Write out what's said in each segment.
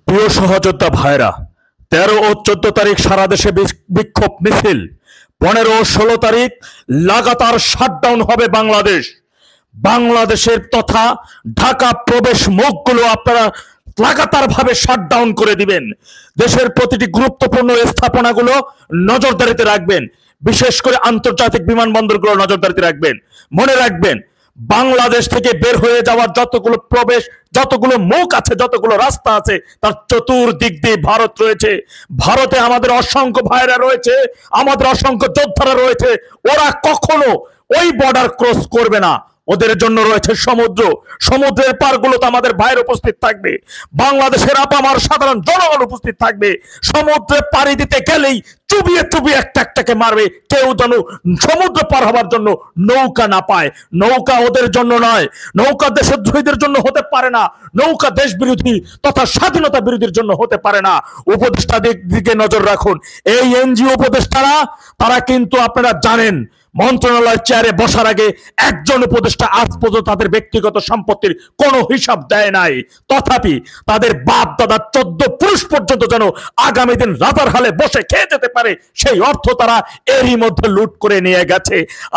প্রিয় সহযোদ্ধা ভাইরা, 13 ও 14 তারিখ সারা দেশে বিক্ষোভ মিছিল, 15 ও 16 তারিখ লাগাতার শাটডাউন হবে বাংলাদেশ। বাংলাদেশের তথা ঢাকা প্রবেশ মুখগুলো আপনারা লাগাতার ভাবে শাটডাউন করে দিবেন। দেশের প্রতিটি গুরুত্বপূর্ণ স্থাপনাগুলো নজরদারিতে রাখবেন, বিশেষ করে আন্তর্জাতিক বিমানবন্দরগুলো নজরদারিতে রাখবেন। মনে রাখবেন, বাংলাদেশ থেকে বের হয়ে যাওয়ার যতগুলো প্রবেশ, যতগুলো মুখ আছে, যতগুলো রাস্তা আছে, তার চতুর্দিক দিয়ে ভারত রয়েছে। ভারতে আমাদের অসংখ্য ভাইরা রয়েছে, আমাদের অসংখ্য যোদ্ধারা রয়েছে। ওরা কখনো ওই বর্ডার ক্রস করবে না। ওদের জন্য রয়েছে সমুদ্র, সমুদ্রের পারগুলোতে আমাদের ভাইয়ের উপস্থিত থাকবে, বাংলাদেশের আপামার সাধারণ জনগণ উপস্থিত থাকবে। সমুদ্রে পাড়ি দিতে গেলেই চুবিয়ে চুবিয়ে একটাকে মারবে, কেউ যেন সমুদ্র পার হবার জন্য নৌকা না পায়। নৌকা ওদের জন্য নয়, নৌকা দেশদ্রোহীদের জন্য হতে পারে না, নৌকা দেশ বিরোধী তথা স্বাধীনতা বিরোধীর জন্য হতে পারে না। উপদেষ্টাদের দিকে নজর রাখুন। এই এনজিও উপদেষ্টারা, তারা কিন্তু আপনারা জানেন, মন্ত্রণালয়ের চেয়ারে বসার আগে একজন উপদেষ্টা আজ পর্যন্ত তাদের ব্যক্তিগত সম্পত্তির কোনো হিসাব দেয় নাই। তথাপি তাদের বাপ দাদা 14 পুরুষ পর্যন্ত যেন আগামী দিন রাজার হালে বসে খেয়ে যেতে পারে, সেই অর্থ তারা এরই মধ্যে লুট করে নিয়ে গেছে।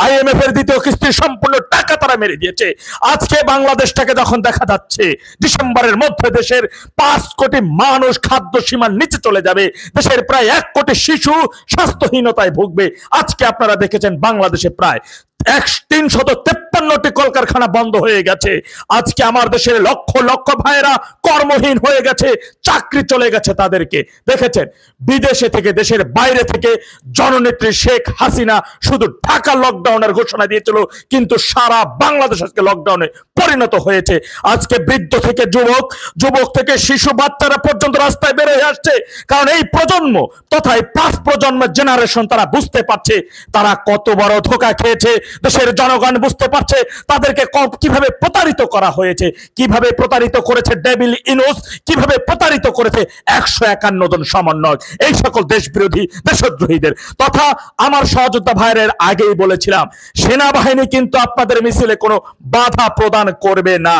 IMF এর দ্বিতীয় কিস্তির সম্পূর্ণ টাকা তারা মেরে দিয়েছে। আজকে বাংলাদেশটাকে যখন দেখা যাচ্ছে ডিসেম্বরের মধ্যে দেশের 5 কোটি মানুষ খাদ্য সীমার নিচে চলে যাবে, দেশের প্রায় 1 কোটি শিশু স্বাস্থ্যহীনতায় ভুগবে। আজকে আপনারা দেখেছেন বাংলাদেশে প্রায় 353টি কলকারখানা বন্ধ হয়ে গেছে। আজকে আমার দেশের লক্ষ লক্ষ ভাইয়েরা কর্মহীন হয়ে গেছে, চাকরি চলে গেছে তাদেরকে। দেখেছেন, বিদেশে থেকে, দেশের বাইরে থেকে জননেত্রী শেখ হাসিনা শুধু ঢাকা লকডাউনের ঘোষণা দিয়েছিল, কিন্তু সারা বাংলাদেশ আজকে লকডাউনে পরিণত হয়েছে। আজকে বৃদ্ধ থেকে যুবক, যুবক থেকে শিশু, বাচ্চারা পর্যন্ত রাস্তায় বের হয়ে আসছে। কারণ এই প্রজন্ম তথা এই 5 প্রজন্মের জেনারেশন তারা বুঝতে পারছে তারা কত বড় ধোঁকা খেয়েছে। দেশের জনগণ বুঝতে পারছে তাদেরকে কিভাবে প্রতারিত করা হয়েছে, কিভাবে প্রতারিত করেছে ডেভিল ইনুস, কিভাবে প্রতারিত করেছে 151 জন সমন্বয়ক, এই সকল দেশ বিরোধী দেশদ্রোহীদের। তথা আমার সহযোদ্ধা ভাইয়ের আগেই বলেছিলাম, সেনাবাহিনী কিন্তু আপনাদের মিছিলে কোনো বাধা প্রদান করবে না,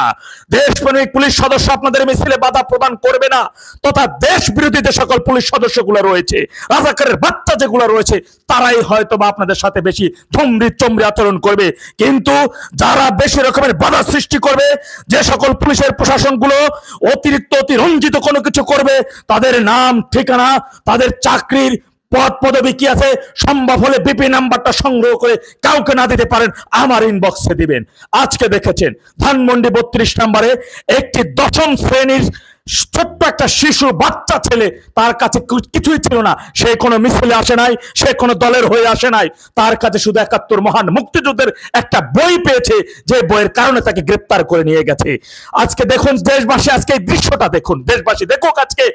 দেশপ্রেমিক পুলিশ সদস্য আপনাদের মিছিলে বাধা প্রদান করবে না। তথা দেশ বিরোধী যে সকল পুলিশ সদস্যগুলো রয়েছে, রাজাকারের বাচ্চা যেগুলো রয়েছে, তারাই হয়তো বা আপনাদের সাথে বেশি ঝুমরি চমড়ি আচরণ করবে। কিন্তু যারা বেশি রকমের বাধা সৃষ্টি করবে, যে সকল পুলিশের প্রশাসনগুলো অতিরঞ্জিত কোনো কিছু করবে, তাদের নাম ঠিকানা, তাদের চাকরির পদ পদবি কি আছে, সম্ভব হলে বিপি নাম্বারটা সংগ্রহ করে কাউকে না দিতে পারেন, আমার ইনবক্সে দিবেন। আজকে দেখেছেন ধানমন্ডি 32 নম্বরে একটি 10ম শ্রেণীর ছোট্ট একটা শিশু বাচ্চা ছেলে, তার কাছে কিছুই ছিল না, সে কোনো মিছিলে আসে নাই, সে কোনো দলের হয়ে আসে নাই, তার কাছে শুধু 71 মহান মুক্তিযুদ্ধের একটা বই পেয়েছে, যে বইয়ের কারণে তাকে গ্রেপ্তার করে নিয়ে গেছে। আজকে দেখুন দেশবাসী, আজকে এই দৃশ্যটা দেখুন, দেশবাসী দেখুক আজকে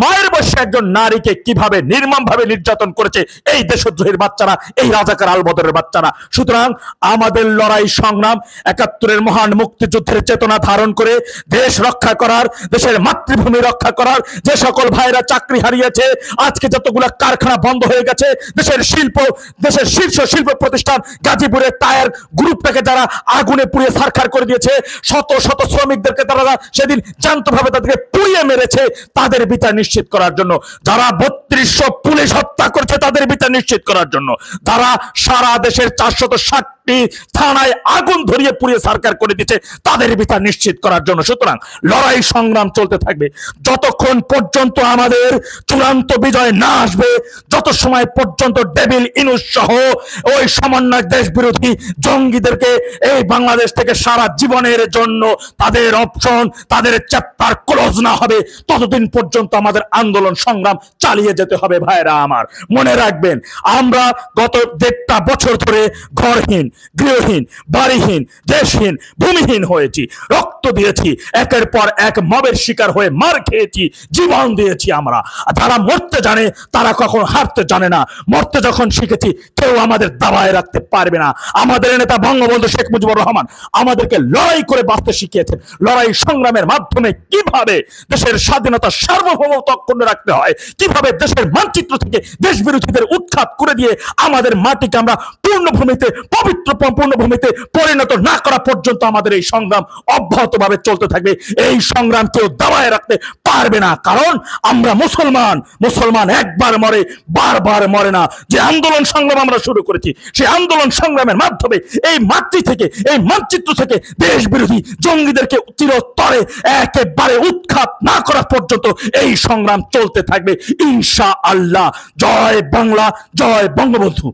মায়ের বয়সে একজন নারীকে কিভাবে নির্মমভাবে নির্যাতন করেছে এই দেশদ্রোহীর বাচ্চারা, এই রাজাকার আলবদরের বাচ্চারা। সুতরাং আমাদের লড়াই সংগ্রাম 71-এর মহান মুক্তিযুদ্ধের চেতনা ধারণ করে দেশ রক্ষা করার, দেশের মাতৃভূমি রক্ষা করার। যে সকল ভাইরা চাকরি হারিয়েছে, আজকে যতগুলো কারখানা বন্ধ হয়ে গেছে, দেশের শীর্ষ শিল্প প্রতিষ্ঠান গাজীপুরের টায়ার গ্রুপটাকে যারা আগুনে পুড়িয়ে ছারখার করে দিয়েছে, শত শত শ্রমিকদেরকে তারা সেদিন জ্যান্তভাবে তাদেরকে পুড়িয়ে মেরেছে, তাদের বিচার নিশ্চিত করার জন্য। যারা 3200 পুলিশ হত্যা করছে, তাদের বিচার নিশ্চিত করার জন্য। যারা সারা দেশের 460টি থানায় আগুন ধরিয়ে পুড়িয়ে ছারখার করে দিচ্ছে, তাদের বিচার নিশ্চিত করার জন্য। সুতরাং লড়াই সংগ্রাম চলতে থাকবে যতক্ষণ পর্যন্ত আমাদের চূড়ান্ত বিজয় না আসবে, যত সময় পর্যন্ত ডেভিল ইনুস সহ ওই সমন্বয় দেশ বিরোধী জঙ্গিদেরকে এই বাংলাদেশ থেকে সারা জীবনের জন্য তাদের অপশন, তাদের চ্যাপ্টার ক্লোজ না হবে, ততদিন পর্যন্ত আমাদের আন্দোলন সংগ্রাম চালিয়ে যেতে হবে। ভাইরা আমার, মনে রাখবেন, আমরা গত 1.5 বছর ধরে ঘরহীন, গৃহহীন, বাড়িহীন, দেশহীন, ভূমিহীন হয়েছি, রক্ত দিয়েছি, একের পর এক মবের শিকার হয়ে মার খেয়েছি, জীবন দিয়েছি। আমরা যারা মরতে জানে তারা কখন হারতে জানে না। মরতে যখন শিখেছি, কেউ আমাদের দাবায় রাখতে পারবে না। আমাদের নেতা বঙ্গবন্ধু শেখ মুজিবুর রহমান আমাদেরকে লড়াই করে বাঁচতে শিখিয়েছেন। লড়াই সংগ্রামের মাধ্যমে কিভাবে দেশের স্বাধীনতা সার্বভৌমত্ব অক্ষুণ্ণ রাখতে হয়, কিভাবে দেশের মানচিত্র থেকে দেশ বিরোধীদের উৎখাত করে দিয়ে আমাদের মাটিকে আমরা পূর্ণভূমিতে, পবিত্র পূর্ণভূমিতে পরিণত না করা পর্যন্ত আমাদের এই সংগ্রাম অব্যাহতভাবে চলতে থাকবে। এই সংগ্রাম কেউ দাবায় টিকায় রাখতে পারবে না। কারণ আমরা মুসলমান, মুসলমান একবার মরে বারবার মরে না। যে আন্দোলন সংগ্রাম আমরা শুরু করেছি, সেই আন্দোলন সংগ্রামের মাধ্যমে এই মাতৃ থেকে, এই মানচিত্র থেকে দেশ বিরোধী জঙ্গিদেরকে চিরতরে একেবারে উৎখাত না করা পর্যন্ত এই সংগ্রাম চলতে থাকবে ইনশাআল্লাহ। জয় বাংলা, জয় বঙ্গবন্ধু।